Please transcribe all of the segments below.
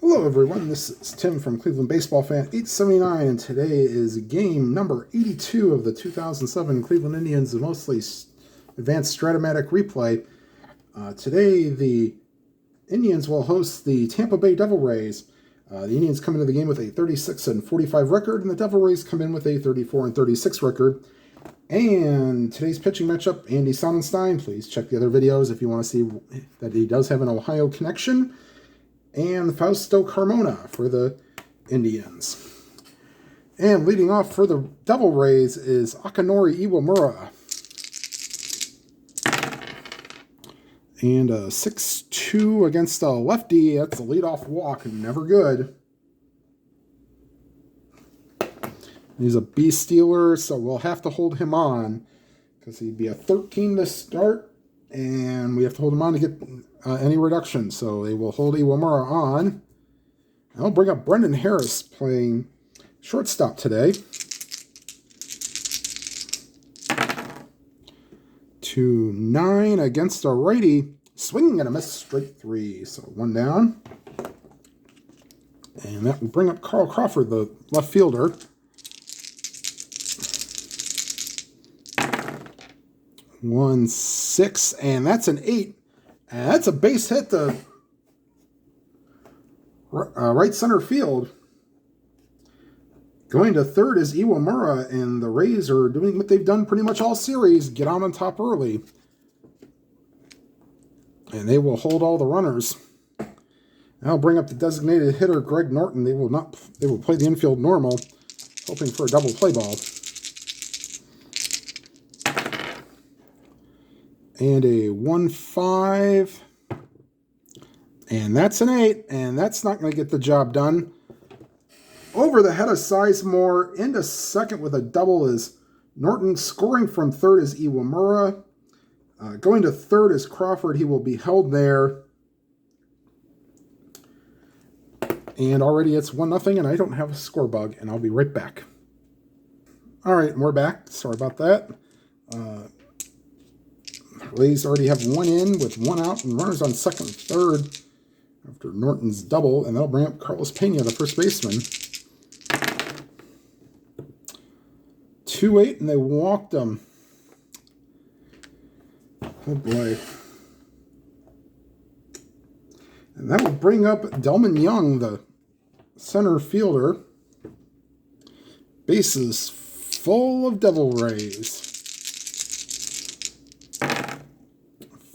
Hello everyone, this is Tim from Cleveland Baseball Fan 879, and today is game number 82 of the 2007 Cleveland Indians mostly advanced Stratomatic replay. Today the Indians will host the Tampa Bay Devil Rays. The Indians come into the game with a 36-45 record, and the Devil Rays come in with a 34-36 record. And today's pitching matchup, Andy Sonnanstine. Please check the other videos if you want to see that he does have an Ohio connection. And Fausto Carmona for the Indians. And leading off for the Devil Rays is Akinori Iwamura. And a 6-2 against a lefty. That's a leadoff walk. Never good. He's a beast stealer, so we'll have to hold him on because he'd be a 13 to start, and we have to hold him on to get any reduction. So they will hold Iwamura on. I'll bring up Brendan Harris playing shortstop today. 2-9 against a righty. Swinging and a miss, straight 3. So 1 down. And that will bring up Carl Crawford, the left fielder. 1-6, and that's an 8. And that's a base hit to right center field. Going to third is Iwamura, and the Rays are doing what they've done pretty much all series, get on top early. And they will hold all the runners. I'll bring up the designated hitter, Greg Norton. They will play the infield normal, hoping for a double play ball. And a 1-5. And that's an 8. And that's not going to get the job done. Over the head of Sizemore. Into second with a double is Norton. Scoring from third is Iwamura. Going to third is Crawford. He will be held there. And already it's 1-0. And I don't have a score bug. And I'll be right back. All right, we're back. Sorry about that. Rays already have 1 in with 1 out and runners on second and third after Norton's double, and that'll bring up Carlos Pena, the first baseman. 2-8, and they walked him. Oh boy. And that will bring up Delman Young, the center fielder. Bases full of Devil Rays.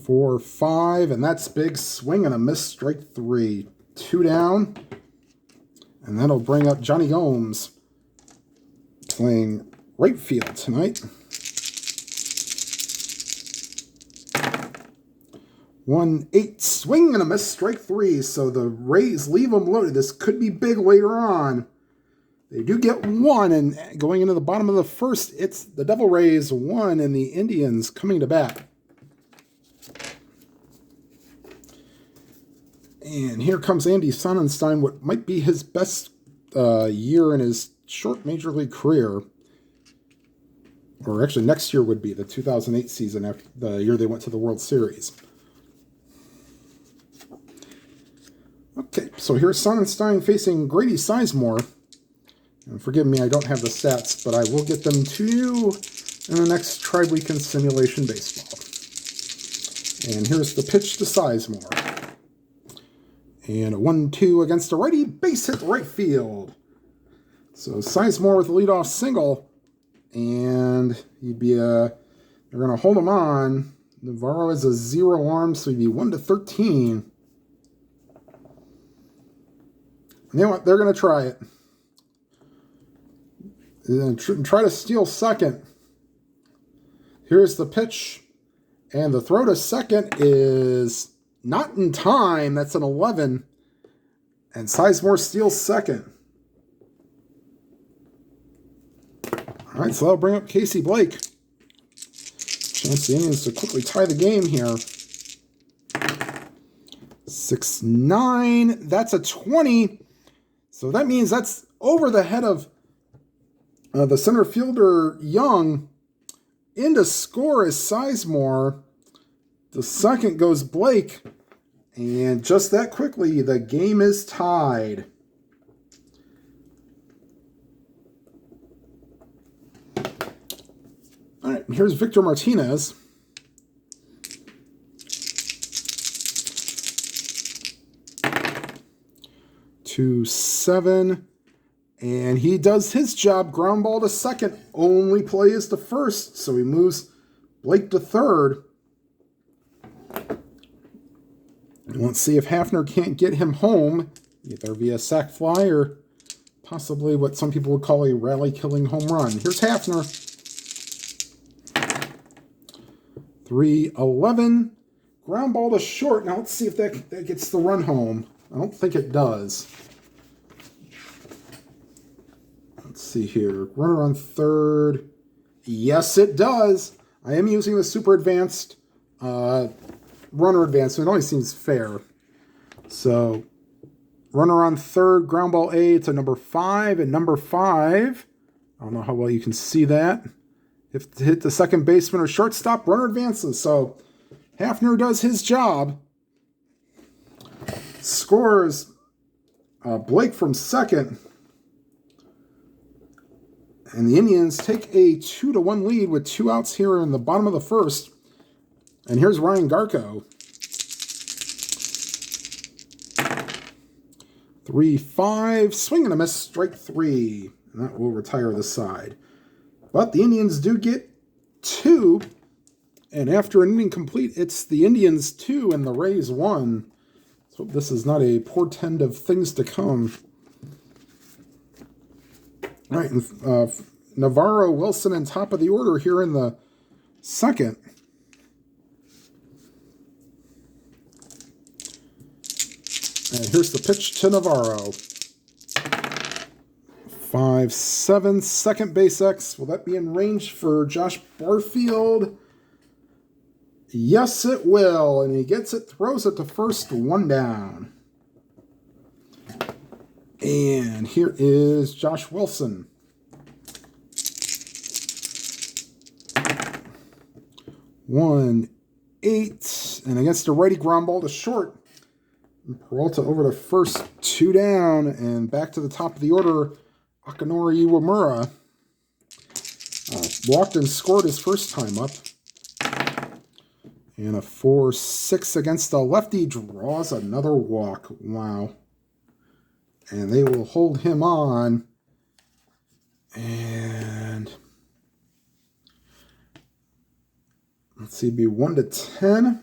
4-5, and that's big. Swing and a miss, strike 3. 2 down. And that'll bring up Johnny Gomes playing right field tonight. 1-8, swing and a miss, strike 3. So the Rays leave them loaded. This could be big later on. They do get 1, and going into the bottom of the first, it's the Devil Rays 1 and the Indians coming to bat. And here comes Andy Sonnanstine, what might be his best year in his short Major League career. Or actually, next year would be the 2008 season, after the year they went to the World Series. Okay, so here's Sonnanstine facing Grady Sizemore. And forgive me, I don't have the stats, but I will get them to you in the next Tri-Weekend Simulation Baseball. And here's the pitch to Sizemore. And a 1-2 against a righty, base hit right field. So Sizemore with a leadoff single. And he'd be they're going to hold him on. Navarro has a 0 arm, so he'd be 1-13. And you know what? They're going to try it. They're going to try to steal second. Here's the pitch. And the throw to second is not in time. That's an 11. And Sizemore steals second. All right, so that'll bring up Casey Blake. Chance the Indians to quickly tie the game here. 6-9. That's a 20. So that means that's over the head of the center fielder, Young. In to score is Sizemore. The second goes Blake. And just that quickly, the game is tied. All right, here's Victor Martinez. (2-7), and he does his job. Ground ball to second. Only play is to first, so he moves Blake to third. And let's see if Hafner can't get him home, either via sac fly or possibly what some people would call a rally-killing home run. Here's Hafner. 3-11. Ground ball to short. Now let's see if that gets the run home. I don't think it does. Let's see here. Runner on third. Yes, it does. I am using the super advanced runner advancement. It only seems fair. So, runner on third, ground ball A to number 5. And number 5, I don't know how well you can see that. If to hit the second baseman or shortstop, runner advances. So, Hafner does his job. Scores Blake from second. And the Indians take a 2-1 lead with 2 outs here in the bottom of the first. And here's Ryan Garco. 3-5, swing and a miss, strike 3. And that will retire the side. But the Indians do get 2. And after an inning complete, it's the Indians 2 and the Rays 1. So this is not a portend of things to come. All right, Navarro, Wilson, and top of the order here in the second. And here's the pitch to Navarro. 5-7, second base X. Will that be in range for Josh Barfield? Yes, it will. And he gets it, throws it to first, 1 down. And here is Josh Wilson. 1-8. And against a righty, ground ball to short. And Peralta over to first, 2 down. And back to the top of the order, Akinori Iwamura. Walked and scored his first time up. And a 4-6 against the lefty, draws another walk. Wow. And they will hold him on. And let's see, be 1-10.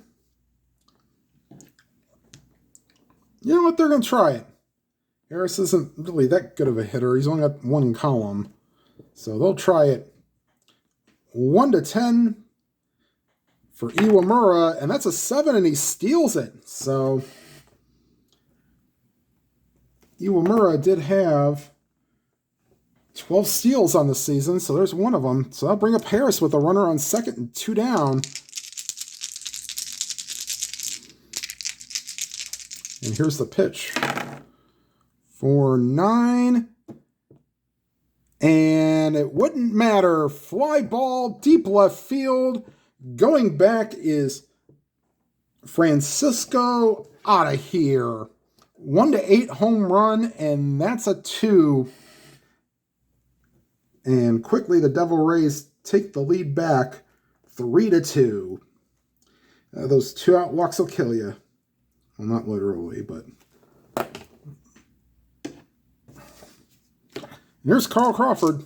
You know what? They're going to try it. Harris isn't really that good of a hitter. He's only got 1 column. So they'll try it. 1-10 for Iwamura. And that's a 7, and he steals it. So Iwamura did have 12 steals on the season, so there's one of them. So that'll bring up Harris with a runner on second and 2 down. And here's the pitch. 4-9. And it wouldn't matter. Fly ball, deep left field. Going back is Francisco out of here. 1-8 home run, and that's a 2. And quickly the Devil Rays take the lead back 3-2. Those 2 out walks will kill you. Well, not literally, but. Here's Carl Crawford.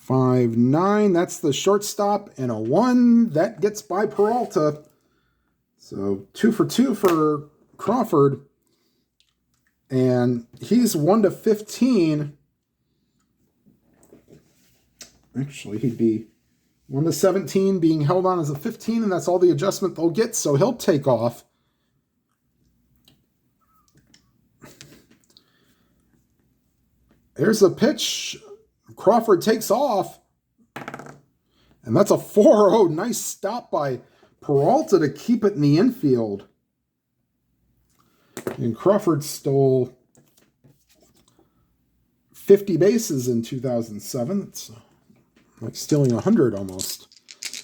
5-9, that's the shortstop, and a 1 that gets by Peralta. So 2 for 2 for Crawford. And he's 1-15. Actually, he'd be 1-17, being held on as a 15, and that's all the adjustment they'll get, so he'll take off. Here's the pitch. Crawford takes off. And that's a 4-0. Nice stop by Peralta to keep it in the infield. And Crawford stole 50 bases in 2007. It's like stealing 100 almost.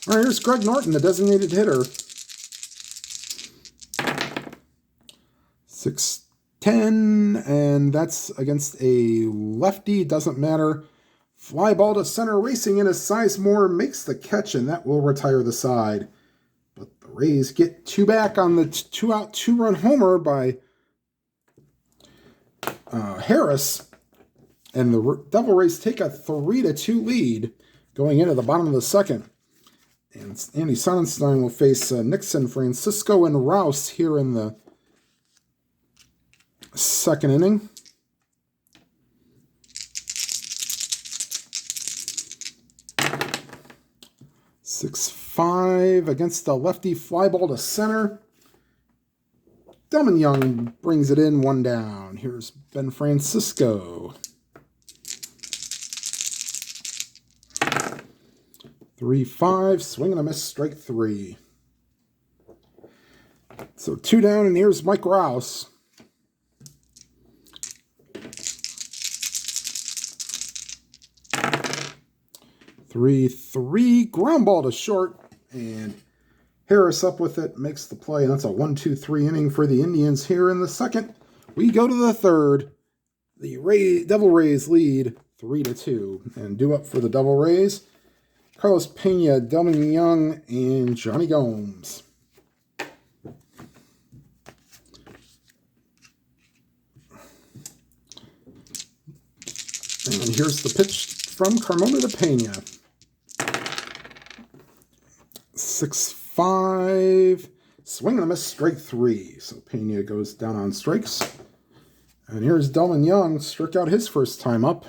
All right, here's Greg Norton, the designated hitter. 6'10", and that's against a lefty. Doesn't matter. Fly ball to center, racing in as Sizemore makes the catch, and that will retire the side. But the Rays get 2 back on the 2-out, 2-run homer by Harris. And the Devil Rays take a 3-2 lead going into the bottom of the second. And Andy Sonnanstine will face Nixon, Francisco, and Rouse here in the second inning. Six-5 against the lefty, fly ball to center. Delman Young brings it in, 1 down. Here's Ben Francisco. 3-5, swing and a miss, strike 3. So 2 down, and here's Mike Rouse. 3-3, ground ball to short, and Harris up with it, makes the play, and that's a 1-2-3 inning for the Indians here in the second. We go to the third. The Devil Rays lead 3-2, and due up for the Devil Rays, Carlos Pena, Delman Young, and Johnny Gomes. And here's the pitch from Carmona to Pena. 6-5, swing and a miss, strike 3. So Pena goes down on strikes. And here's Delman Young, struck out his first time up.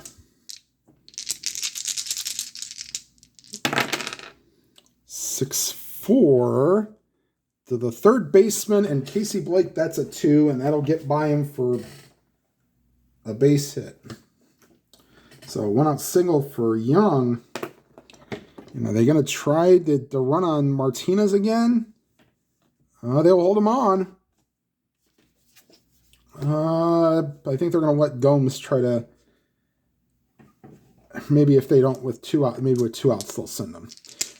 6-4 to the third baseman, and Casey Blake, that's a 2, and that'll get by him for a base hit. So 1-out single for Young. Are they going to try to run on Martinez again? They'll hold him on. I think they're going to let Gomes try to. Maybe if they don't with 2 out, maybe with 2 outs they'll send them.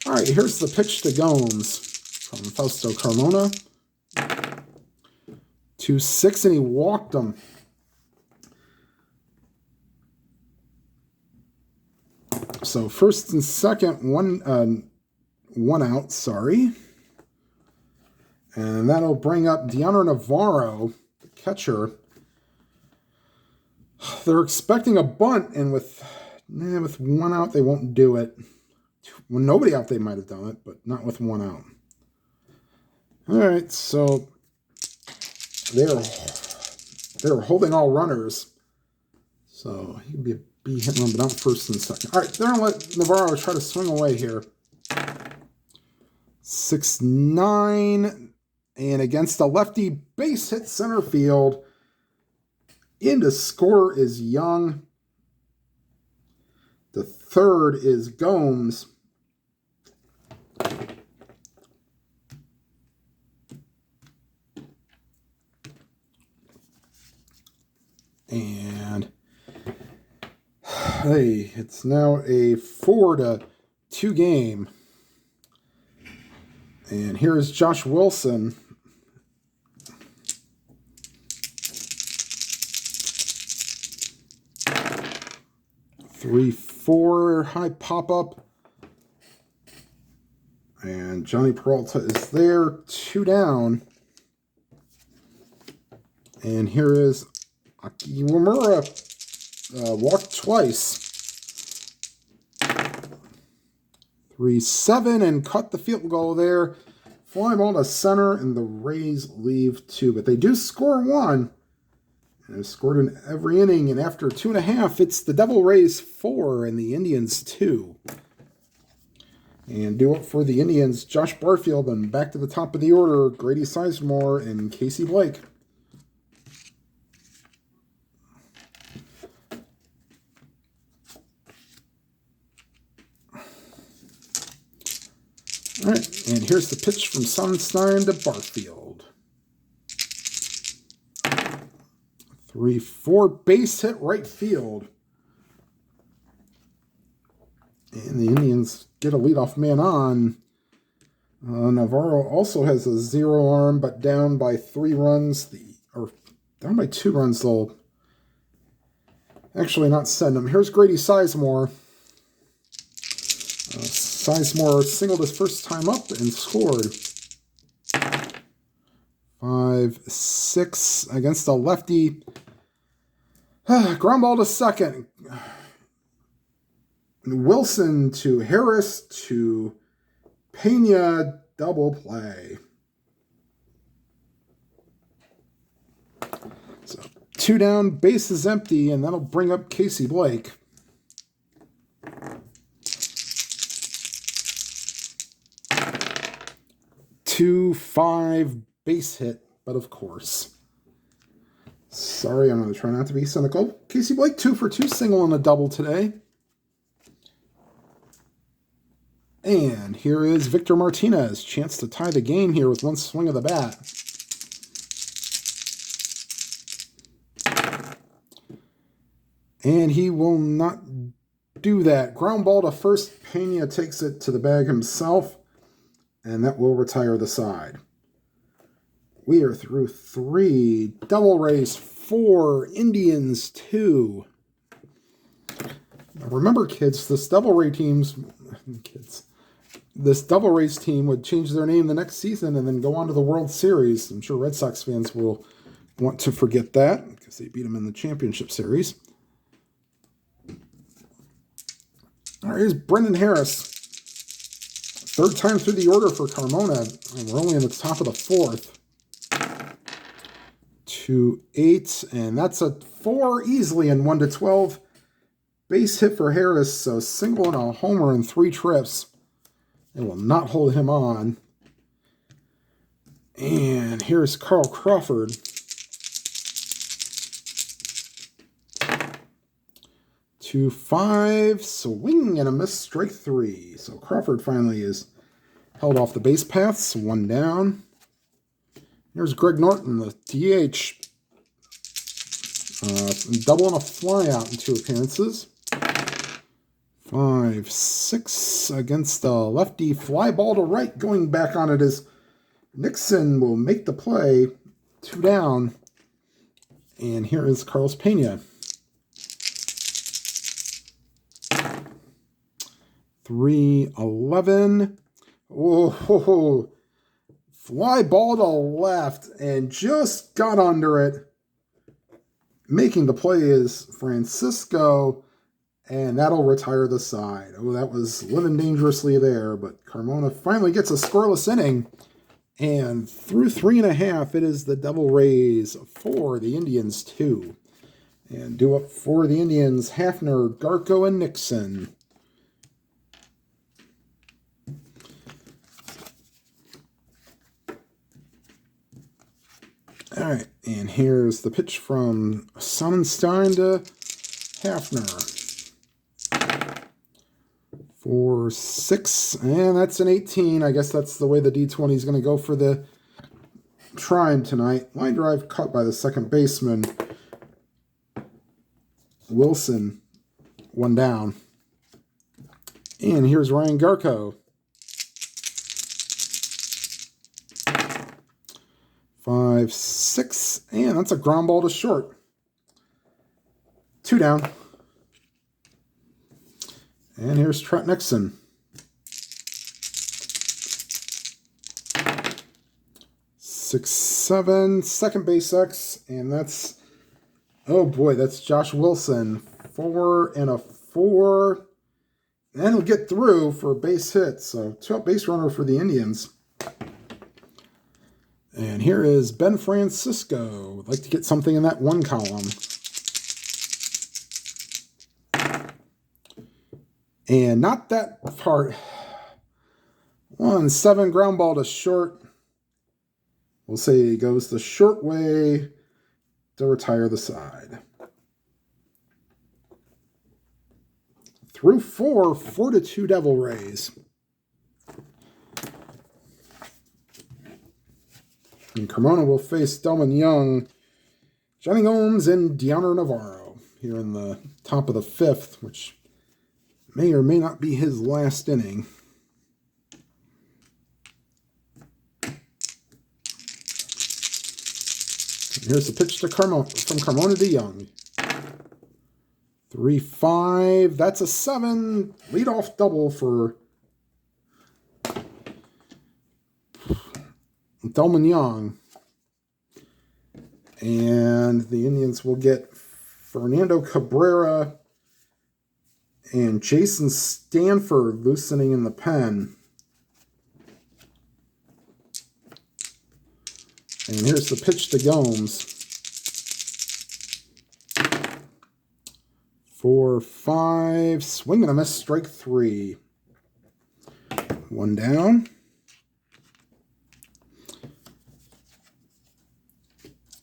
All right, here's the pitch to Gomes from Fausto Carmona. 2-6, and he walked him. So first and second, one out, sorry. And that'll bring up Deandre Navarro, the catcher. They're expecting a bunt, and with 1 out, they won't do it. With nobody out, they might have done it, but not with 1 out. All right, so they're holding all runners. So he can be hitting them, but not first and second. All right, they're going to let Navarro try to swing away here. 6-9, and against the lefty, base hit center field. In to score is Young. The third is Gomes. And hey, it's now a 4-2 game. And here's Josh Wilson. Three, 4, high pop-up. And Johnny Peralta is there, 2 down. And here is Akiwamura, walked twice. 3-7, and cut the field goal there. Fly ball to center, and the Rays leave 2. But they do score 1. And they've scored in every inning, and after 2.5, it's the Devil Rays 4 and the Indians 2. And due up for the Indians, Josh Barfield, and back to the top of the order, Grady Sizemore and Casey Blake. All right, and here's the pitch from Sonnanstine to Barfield. 3-4, base hit right field. And the Indians get a leadoff man on. Navarro also has a 0 arm, but down by 3 runs. Or down by 2 runs, they'll actually not send him. Here's Grady Sizemore. Sizemore singled his first time up and scored. 5-6 against a lefty. Ground ball to second. Wilson to Harris to Pena, double play. So 2 down, base is empty, and that'll bring up Casey Blake. Two, 5 base hit, but of course. Sorry, I'm going to try not to be cynical. Casey Blake, 2 for 2, single and a double today. And here is Victor Martinez. Chance to tie the game here with 1 swing of the bat. And he will not do that. Ground ball to first. Pena takes it to the bag himself. And that will retire the side. We are through 3. Devil Rays 4. Indians 2. Now remember, kids, this Devil Rays team would change their name the next season and then go on to the World Series. I'm sure Red Sox fans will want to forget that because they beat them in the championship series. All right, here's Brendan Harris. 3rd time through the order for Carmona, and we're only in the top of the 4th. 2-8, and that's a 4 easily in 1-12. Base hit for Harris, so single and a homer in 3 trips. It will not hold him on. And here's Carl Crawford. 2-5, swing and a miss, strike 3. So Crawford finally is held off the base paths, 1 down. Here's Greg Norton, the DH. Double and a fly out in 2 appearances. 5-6 against a lefty, fly ball to right. Going back on it is Nixon will make the play, 2 down. And here is Carlos Pena. 3-11. Oh, fly ball to left and just got under it. Making the play is Francisco, and that'll retire the side. Oh, that was living dangerously there, but Carmona finally gets a scoreless inning. And through 3.5, it is the Devil Rays 4, the Indians 2. And due up for the Indians, Hafner, Garco, and Nixon. All right, and here's the pitch from Sonnanstine to Hafner. 4-6, and that's an 18. I guess that's the way the D20 is going to go for the Tribe tonight. Line drive cut by the second baseman. Wilson, 1 down. And here's Ryan Garco. 5-6, and that's a ground ball to short. 2 down. And here's Trent Nixon. 6-7, second base X, and that's, oh boy, that's Josh Wilson. 4 and a 4, and he'll get through for a base hit. So 2-out base runner for the Indians. And here is Ben Francisco. Would like to get something in that 1 column. And not that part. 1-7, ground ball to short. We'll say he goes the short way to retire the side. Through 4, 4-2 Devil Rays. And Carmona will face Delman Young, Johnny Gomes, and Deanna Navarro here in the top of the 5th, which may or may not be his last inning. Here's the pitch to from Carmona to Young. 3-5. That's a 7. Leadoff double for Delman Young. And the Indians will get Fernando Cabrera and Jason Stanford loosening in the pen. And here's the pitch to Gomes. 4-5. Swing and a miss, strike 3. 1 down.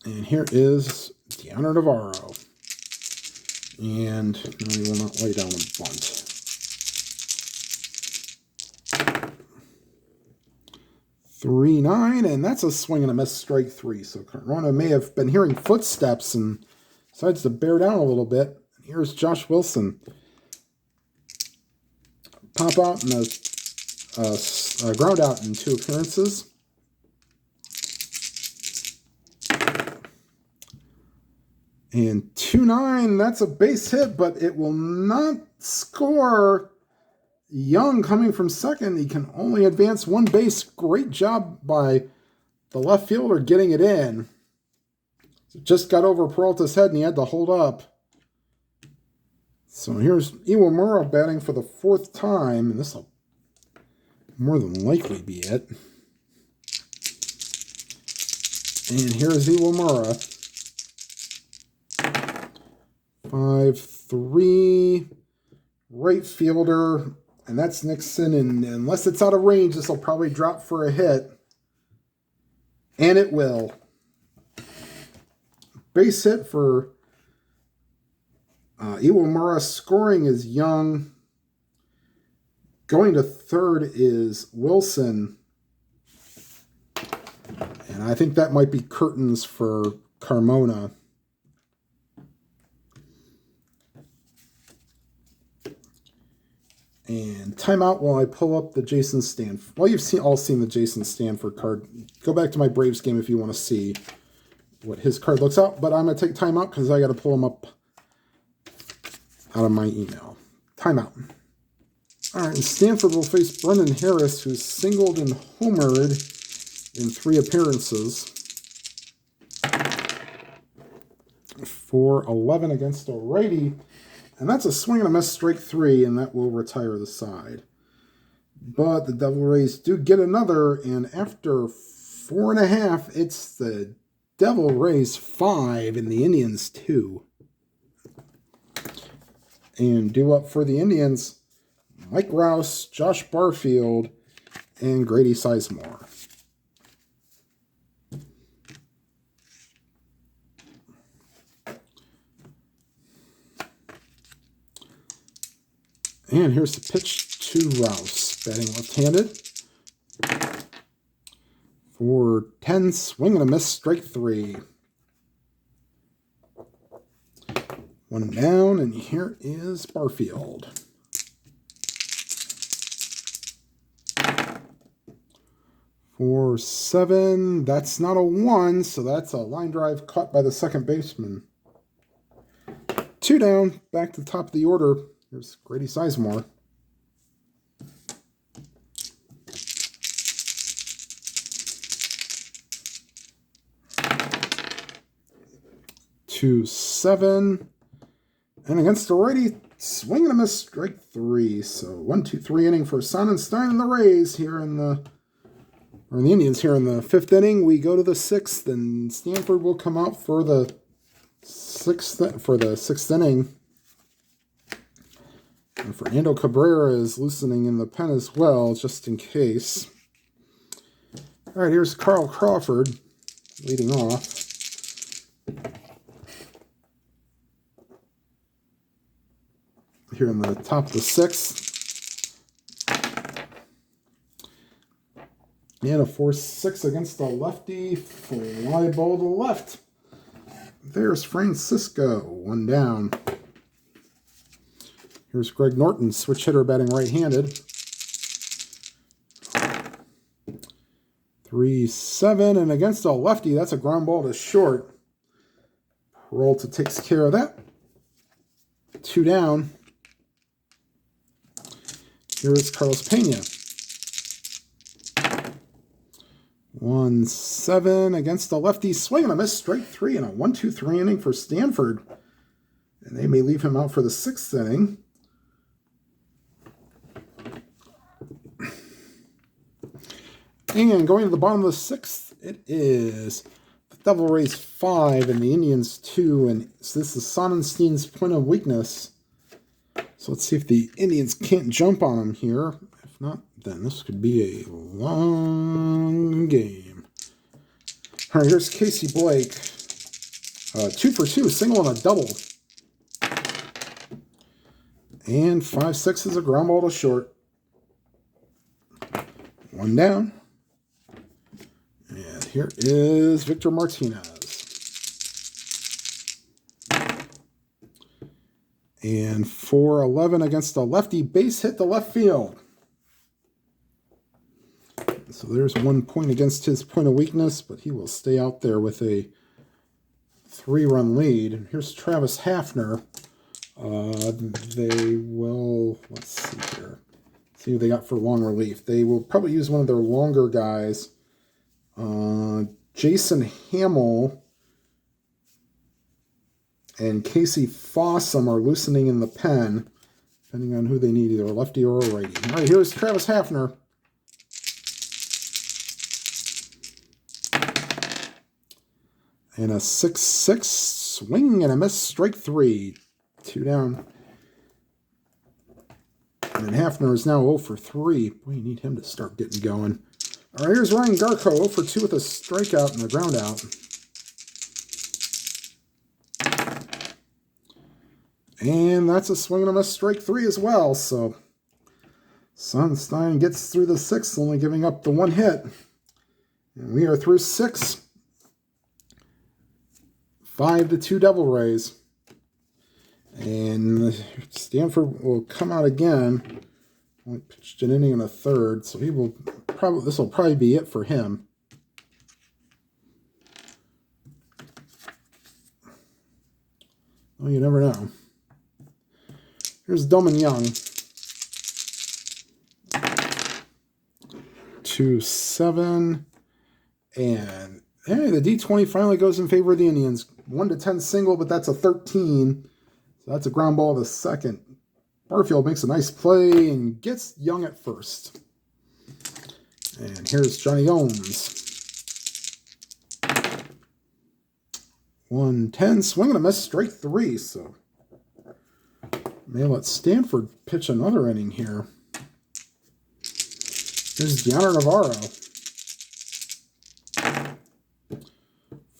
And here is Deanna Navarro. And no, he will not lay down a bunt. 3-9, and that's a swing and a miss, strike 3. So Carmona may have been hearing footsteps and decides to bear down a little bit. And here's Josh Wilson. Pop out and a ground out in 2 appearances. And 2-9, that's a base hit, but it will not score. Young coming from second. He can only advance 1 base. Great job by the left fielder getting it in. It just got over Peralta's head and he had to hold up. So here's Iwamura batting for the 4th time, and this will more than likely be it. And here's Iwamura. 5-3, right fielder, and that's Nixon, and unless it's out of range, this will probably drop for a hit, and it will. Base hit for Iwamura. Scoring is Young. Going to third is Wilson, and I think that might be curtains for Carmona. And timeout while I pull up the Jason Stanford. Well, you've all seen the Jason Stanford card. Go back to my Braves game if you want to see what his card looks out. But I'm going to take timeout because I got to pull him up out of my email. Timeout. All right, and Stanford will face Brendan Harris, who's singled and homered in 3 appearances. 4-11 against a righty. And that's a swing and a miss, strike 3, and that will retire the side. But the Devil Rays do get another, and after 4.5, it's the Devil Rays 5 and the Indians 2. And due up for the Indians, Mike Rouse, Josh Barfield, and Grady Sizemore. And here's the pitch to Rouse, batting left-handed. 4-10, swing and a miss, strike 3. 1 down, and here is Barfield. 4-7, that's not a 1, so that's a line drive caught by the second baseman. 2 down, back to the top of the order. Here's Grady Sizemore. Two 7, and against the righty, swing and a miss, strike 3. So 1-2-3 inning for Sonnanstine and the Rays here in the Indians here in the 5th inning. We go to the 6th, and Stanford will come out for the 6th inning. And Fernando Cabrera is loosening in the pen as well, just in case. All right, here's Carl Crawford leading off. Here in the top of the 6th. And a 4-6 against the lefty. Fly ball to left. There's Francisco, 1 down. Here's Greg Norton, switch hitter, batting right-handed. 3-7, and against a lefty, that's a ground ball to short. Peralta takes care of that. 2 down. Here is Carlos Pena. 1-7 against the lefty. Swing and a miss. Strike 3 in a 1-2-3 inning for Stanford. And they may leave him out for the 6th inning. And going to the bottom of the 6th, it is the Devil Rays 5 and the Indians 2. And so this is Sonnanstine's point of weakness. So let's see if the Indians can't jump on him here. If not, then this could be a long game. All right, here's Casey Blake. 2 for 2, single and a double. And 5-6 is a ground ball to short. 1 down. And here is Victor Martinez. And 4-11 against the lefty, base hit to left field. So there's 1 point against his point of weakness, but he will stay out there with a 3-run lead. And here's Travis Hafner. They will, let's see here. See who they got for long relief. They will probably use one of their longer guys. Jason Hamill and Casey Fossum are loosening in the pen, depending on who they need, either a lefty or a righty. All right, here's Travis Hafner. And a 6-6 swing and a miss, strike 3. 2 down. And Hafner is now 0 for 3. Boy, you need him to start getting going. All right, here's Ryan Garco, 0 for 2 with a strikeout and a ground out. And that's a swing and a miss, strike 3 as well. So Sonnanstine gets through the 6th, only giving up the 1 hit. And we are through 6. 5-2 Devil Rays. And Stanford will come out again. Only pitched an inning and a third, so he will probably, this will probably be it for him. Well, you never know. Here's Delman Young. 2-7. And hey, the D20 finally goes in favor of the Indians. 1-10 single, but that's a 13. So that's a ground ball to second. Barfield makes a nice play and gets Young at first. And here's Johnny Gomes. 1-10, swing and a miss, strike 3. So may let Stanford pitch another inning here. Here's Gianner Navarro.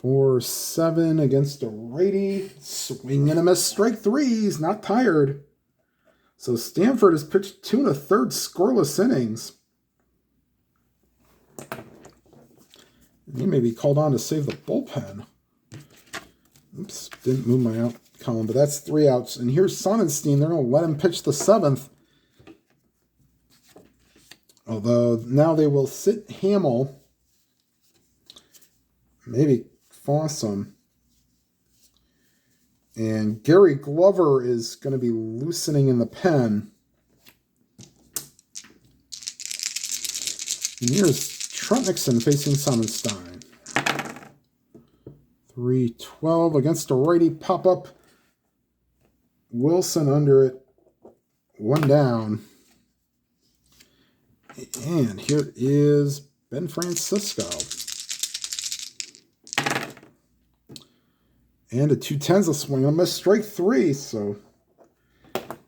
4-7 against a righty. Swing and a miss, strike 3. He's not tired. So Stanford has pitched 2 1/3 scoreless innings. He may be called on to save the bullpen. Oops, didn't move my out column, but that's 3 outs. And here's Sonnanstine. They're going to let him pitch the 7th. Although now they will sit Hamill. Maybe Fossum. And Gary Glover is going to be loosening in the pen. And here's Trent Nixon facing Sonnanstine. 3-12 against a righty pop-up. Wilson under it. 1 down. And here is Ben Francisco. And a 2-10's a swing and a miss, strike 3. So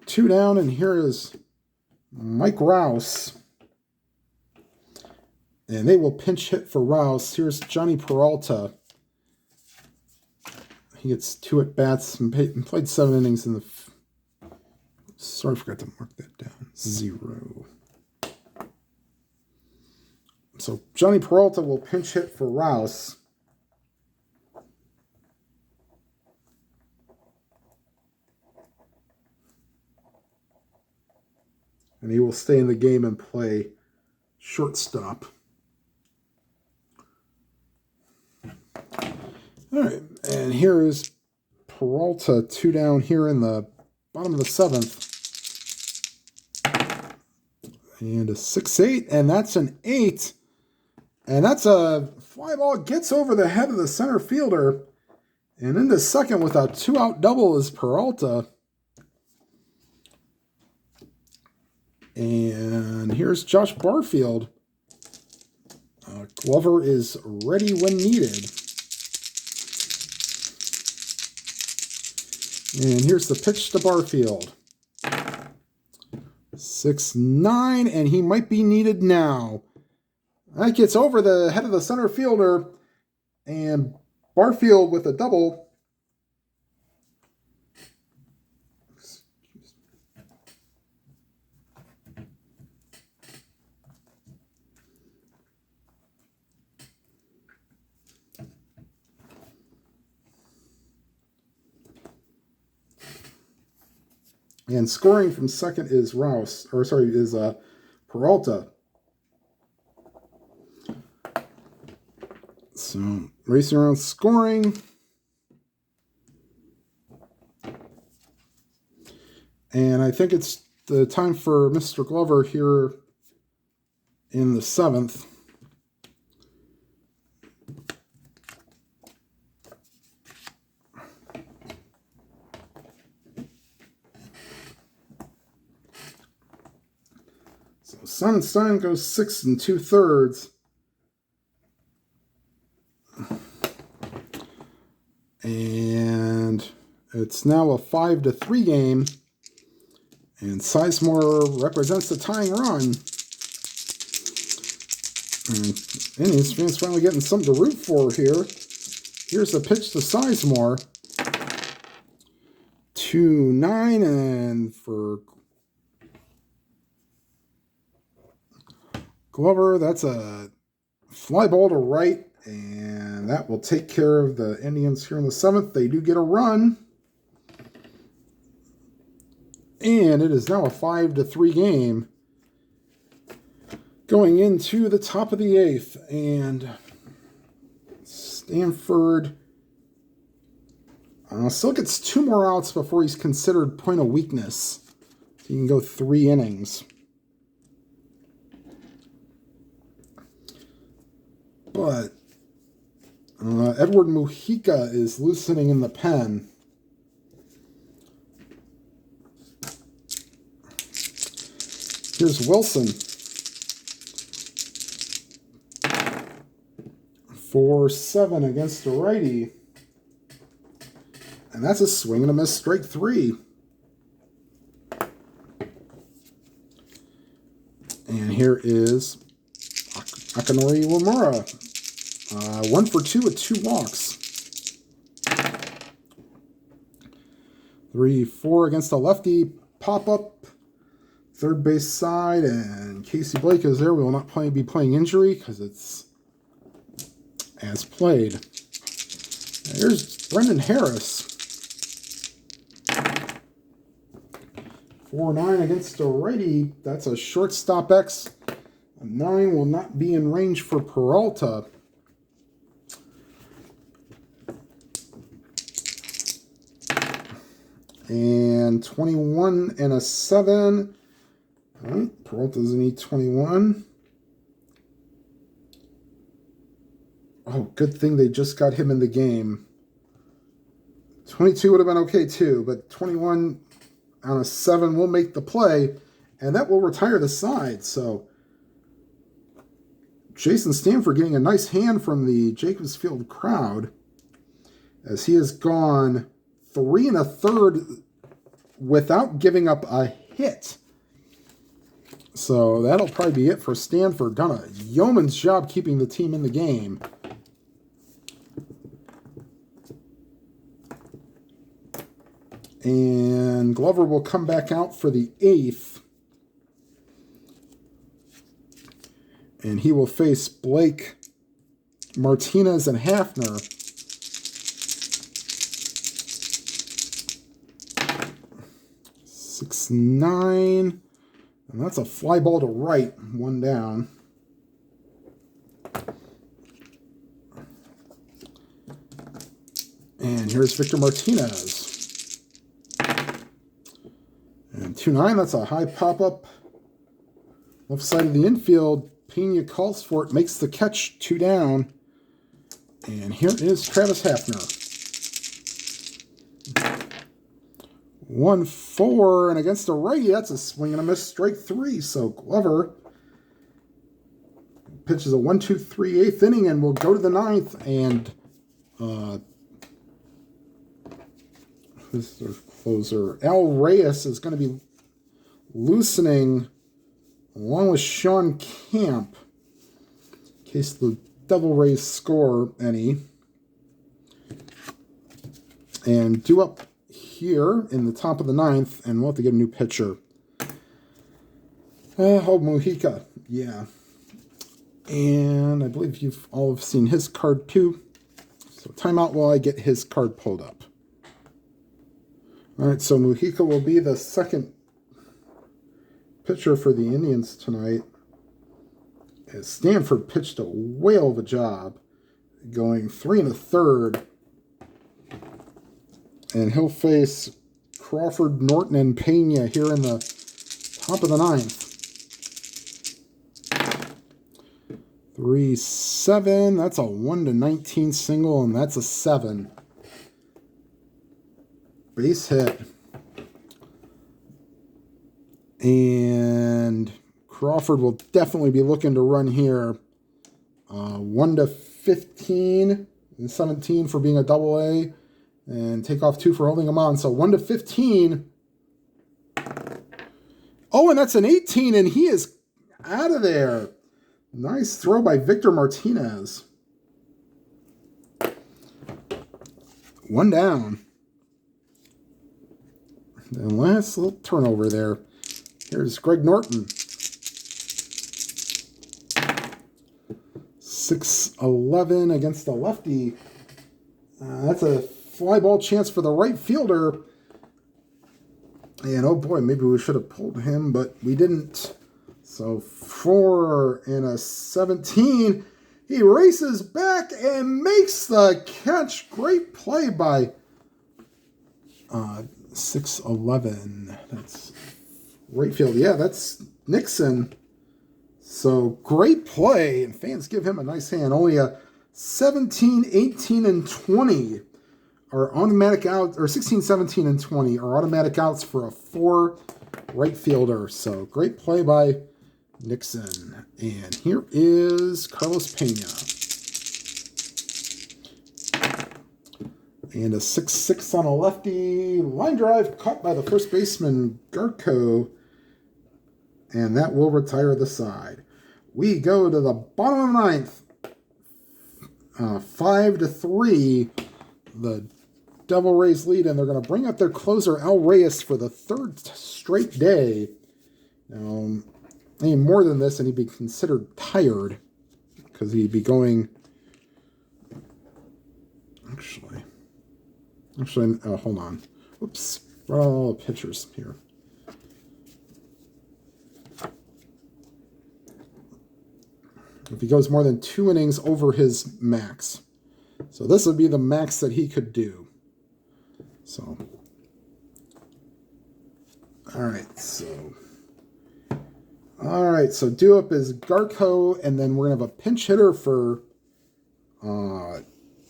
2 down, and here is Mike Rouse. And they will pinch hit for Rouse. Here's Johnny Peralta. He gets 2 at-bats and played 7 innings in the... Sorry, I forgot to mark that down. 0. So Johnny Peralta will pinch hit for Rouse. And he will stay in the game and play shortstop. All right, and here is Peralta, 2 down here in the bottom of the 7th. And a 6-8, and that's an 8. And that's a fly ball, gets over the head of the center fielder. And into second with a 2-out double is Peralta. And here's Josh Barfield. Glover is ready when needed. And here's the pitch to Barfield. 6-9, and he might be needed now. That gets over the head of the center fielder, and Barfield with a double. And scoring from second is Peralta. So, racing around scoring. And I think it's the time for Mr. Glover here in the 7th. So, Sonnanstine goes 6 2/3. And it's now a 5-3 game. And Sizemore represents the tying run. And Indians fans finally getting something to root for here. Here's the pitch to Sizemore. 2-9, and for Glover, that's a fly ball to right. And that will take care of the Indians here in the 7th. They do get a run. And it is now a 5-3 game. Going into the top of the 8th. And Stanford still gets 2 more outs before he's considered point of weakness. So he can go 3 innings. But Edward Mujica is loosening in the pen. Here's Wilson. 4-7 against a righty. And that's a swing and a miss, strike 3. And here is Akinori Wamura. 1 for 2 with 2 walks. 3-4 against a lefty. Pop up. Third base side. And Casey Blake is there. We will not be playing injury because it's as played. And here's Brendan Harris. 4-9 against a righty. That's a shortstop X. A 9 will not be in range for Peralta. And 21 and a 7. All right, Peralta doesn't need 21. Oh, good thing they just got him in the game. 22 would have been okay too, but 21 on a 7 will make the play, and that will retire the side. So Jason Stanford getting a nice hand from the Jacobs Field crowd as he has gone 3 1/3 without giving up a hit. So that'll probably be it for Stanford. Done a yeoman's job keeping the team in the game. And Glover will come back out for the 8th. And he will face Blake, Martinez, and Hafner. 6-9. And that's a fly ball to right. 1 down. And here's Victor Martinez. And 2-9, that's a high pop-up. Left side of the infield. Pena calls for it, makes the catch, 2 down. And here is Travis Hafner. 1-4, and against a righty, that's a swing and a miss, strike 3. So Glover pitches a 1-2-3 8th inning, and we'll go to the 9th. And who's their closer? Al Reyes is going to be loosening along with Sean Camp in case the Devil Rays score any. And due up here in the top of the 9th, and we'll have to get a new pitcher. Mujica, yeah. And I believe you've all have seen his card too. So timeout while I get his card pulled up. All right, so Mujica will be the second pitcher for the Indians tonight. As Stanford pitched a whale of a job, going 3 1/3. And he'll face Crawford, Norton, and Pena here in the top of the 9th. 3-7. That's a 1-19 single, and that's a 7. Base hit. And Crawford will definitely be looking to run here. 1-15 and 17 for being a double-A. And take off 2 for holding him on. So 1-15. Oh, and that's an 18, and he is out of there. Nice throw by Victor Martinez. 1 down. And last little turnover there. Here's Greg Norton. 6-11 against the lefty. That's a fly ball chance for the right fielder. And oh boy, maybe we should have pulled him, but we didn't. So 4-17. He races back and makes the catch. Great play by 6-11. That's right field. Yeah, that's Nixon. So great play, and fans give him a nice hand. Only a 17, 18, and 20 are automatic outs, or 16, 17, and 20 are automatic outs for a 4 right fielder. So great play by Nixon. And here is Carlos Pena. And a 6-6 on a lefty. Line drive caught by the first baseman, Garco. And that will retire the side. We go to the bottom of the 9th. 5-3. The Devil Rays lead, and they're going to bring up their closer, Al Reyes, for the 3rd straight day. Now, any more than this, and he'd be considered tired, because he'd be going... Actually, hold on. Whoops. Brought all the pitchers here. If he goes more than 2 innings over his max. So this would be the max that he could do. So, all right, so due up is Garco, and then we're going to have a pinch hitter for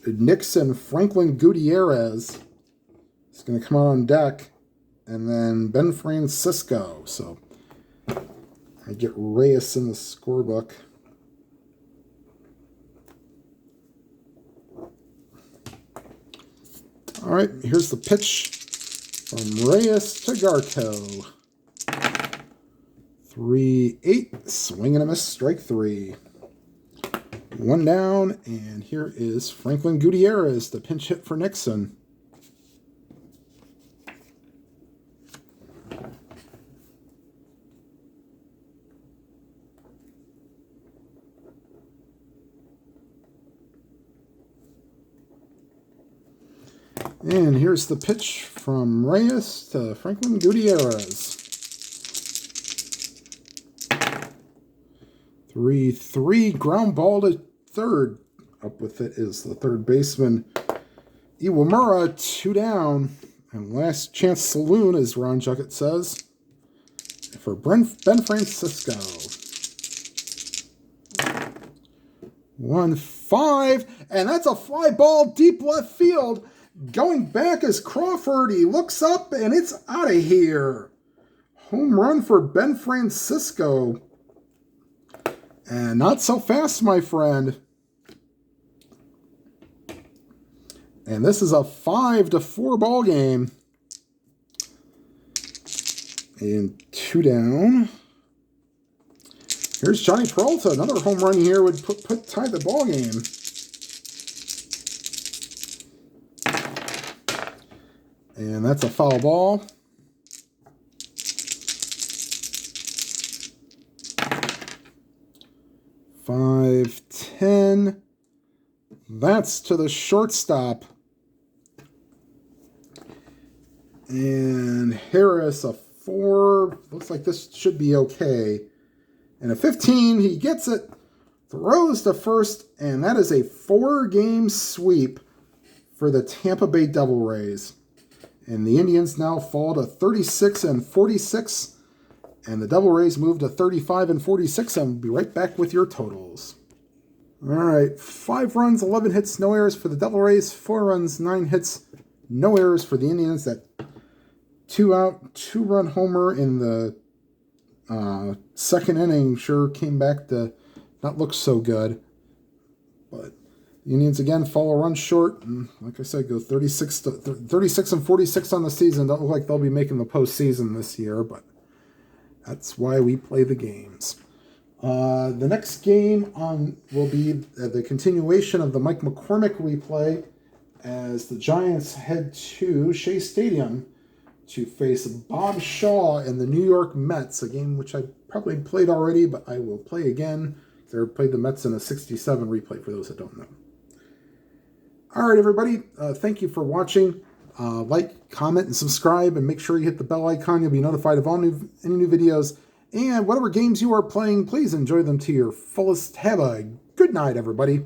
Nixon, Franklin Gutierrez. He's going to come out on deck, and then Ben Francisco. So I get Reyes in the scorebook. All right, here's the pitch from Reyes to Garco. 3-8, swing and a miss, strike 3. 1 down, and here is Franklin Gutierrez, the pinch hit for Nixon. And here's the pitch from Reyes to Franklin Gutierrez. 3-3, ground ball to third. Up with it is the third baseman, Iwamura, 2 down. And last chance saloon, as Ron Juckett says, for Ben Francisco. 1-5, and that's a fly ball deep left field. Going back is Crawford. He looks up, and it's out of here. Home run for Ben Francisco. And not so fast, my friend. And this is a 5-4 ball game. And 2 down. Here's Johnny Peralta. Another home run here would tie the ball game. And that's a foul ball. Five, 10. That's to the shortstop. And Harris, a 4. Looks like this should be okay. And a 15, he gets it, throws to first, and that is a 4-game sweep for the Tampa Bay Devil Rays. And the Indians now fall to 36-46, and the Devil Rays move to 35-46, and we'll be right back with your totals. All right, 5 runs, 11 hits, no errors for the Devil Rays, 4 runs, 9 hits, no errors for the Indians. That 2-out, 2-run homer in the second inning sure came back to not look so good. But the Indians again fall a run short, and like I said, go 36-46 on the season. Don't look like they'll be making the postseason this year, but that's why we play the games. The next game will be the continuation of the Mike McCormick replay as the Giants head to Shea Stadium to face Bob Shaw and the New York Mets, a game which I probably played already, but I will play again. I played the Mets in a 67 replay, for those that don't know. All right, everybody, thank you for watching. Like, comment, and subscribe, and make sure you hit the bell icon. You'll be notified of any new videos. And whatever games you are playing, please enjoy them to your fullest. Have a good night, everybody.